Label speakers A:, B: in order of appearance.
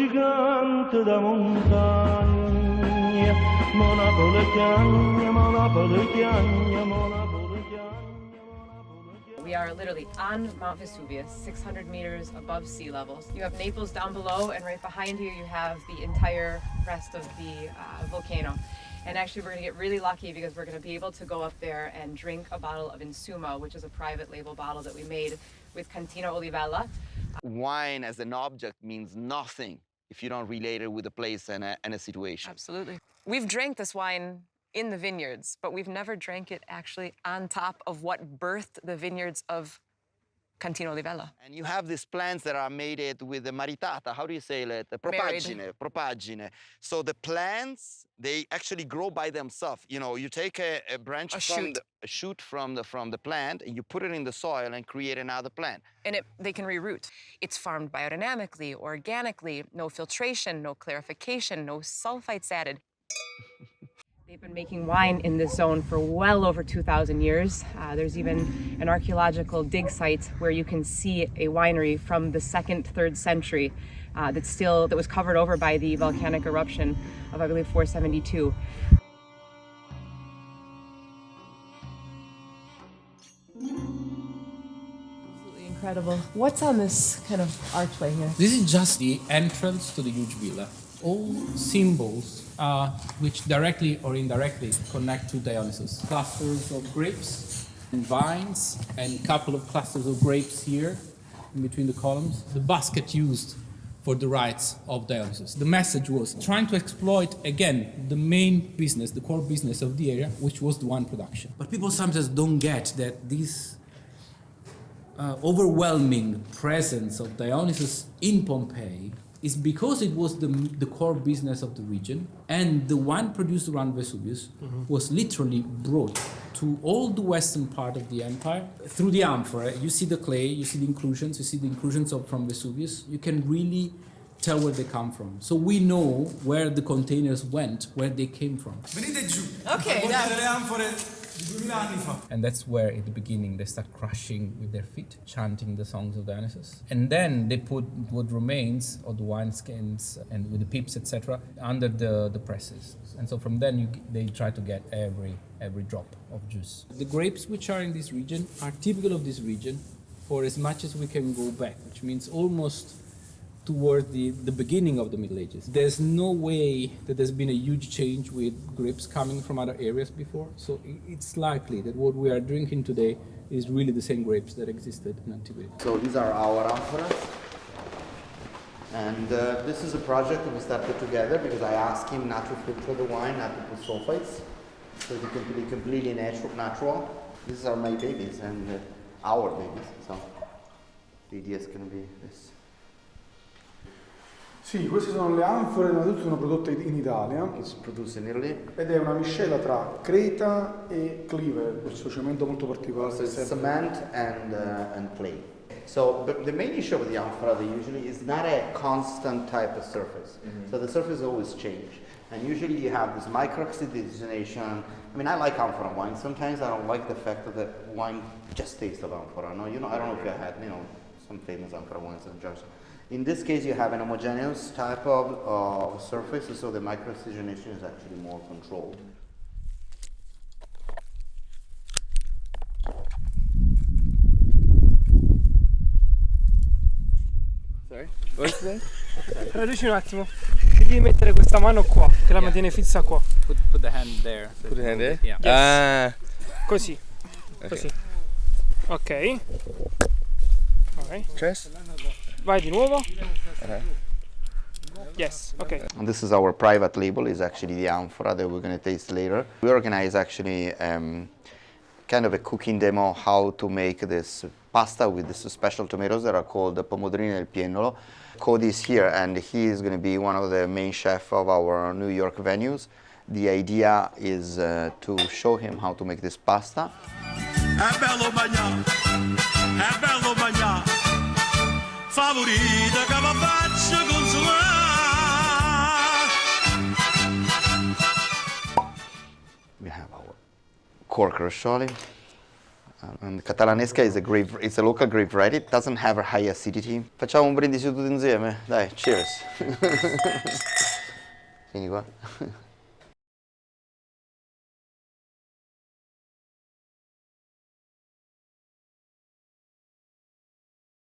A: gigante da montagna, Monopole chiagna, Monopole chiagna, Monopole chiagna, Monopole chiagna.
B: We are literally on Mount Vesuvius, 600 meters above sea levels. You have Naples down below, and right behind you, you have the entire rest of the volcano. And actually, we're going to get really lucky because we're going to be able to go up there and drink a bottle of Insuma, which is a private label bottle that we made with Cantina Olivella.
C: Wine as an object means nothing if you don't relate it with a place and a situation.
B: Absolutely. We've drank this wine in the vineyards, but we've never drank it actually on top of what birthed the vineyards of Cantina Olivella.
C: And you have these plants that are made with the maritata. How do you say it? Propagine. So the plants, they actually grow by themselves. You know, you take a branch from a shoot from the plant, and you put it in the soil and create another plant.
B: And they can reroot. It's farmed biodynamically, organically, no filtration, no clarification, no sulfites added. They've been making wine in this zone for well over 2,000 years. There's even an archaeological dig site where you can see a winery from the 2nd, 3rd century that was covered over by the volcanic eruption of, I believe, 472. Absolutely incredible. What's on this kind of archway here?
D: This is just the entrance to the huge villa. All symbols which directly or indirectly connect to Dionysus. Clusters of grapes and vines, and a couple of clusters of grapes here in between the columns. The basket used for the rites of Dionysus. The message was trying to exploit, again, the main business, the core business of the area, which was the wine production. But people sometimes don't get that this overwhelming presence of Dionysus in Pompeii is because it was the core business of the region, and the wine produced around Vesuvius was literally brought to all the western part of the empire through the amphora. You see the clay, you see the inclusions from Vesuvius. You can really tell where they come from. So we know where the containers went, where they came from.
E: Venite giù.
B: Okay,
E: delle anfore di 2000 anni fa.
D: And that's where, at the beginning, they start crushing with their feet, chanting the songs of Dionysus. And then they put what remains of the wineskins and with the pips, etc., under the presses. And so from then, they try to get every drop of juice. The grapes which are in this region are typical of this region for as much as we can go back, which means almost toward the beginning of the Middle Ages. There's no way that there's been a huge change with grapes coming from other areas before, so it's likely that what we are drinking today is really the same grapes that existed in antiquity.
C: So these are our amphoras. And this is a project that we started together because I asked him not to filter the wine, not to put sulfites, so it can be completely natural. These are my babies and our babies, so the idea is going to be this.
E: Sì, queste sono le anfore, ma tutte sono prodotte in Italia.
C: It's produced in Italy.
E: Ed è una miscela tra creta e clive, questo cemento molto particolare.
C: So it's cement and clay. So the main issue with the amphora usually is not a constant type of surface. So the surface always change. And usually you have this micro-oxidation. I mean, I like amphora wine. Sometimes I don't like the fact that the wine just tastes of amphora. No, I don't know if you had, some famous amphora wines in jars. In this case, you have an homogeneous type of surface, so the micro-oxygenation is actually more controlled.
F: Sorry? What's that?
G: Traduci un attimo. Devi mettere questa mano qua, che la mantiene fissa qua.
D: Put the hand there.
F: Put the hand there?
D: Yeah.
G: Yes. Così.
F: Okay.
G: Così. Ok. Ok.
F: Chest?
G: Vai di nuovo. Yes, okay.
C: And this is our private label, is actually the amphora that we're going to taste later. We organize actually kind of a cooking demo how to make this pasta with these special tomatoes that are called the pomodorini del piennolo. Cody is here and he is going to be one of the main chefs of our New York venues. The idea is to show him how to make this pasta.
A: Favorita che mi faccia consolare.
C: We have our cork rascioli, And Catalanesca is it's a local grape variety. It doesn't have a high acidity. Facciamo un brindisi tutti insieme? Dai, cheers. Vieni qua.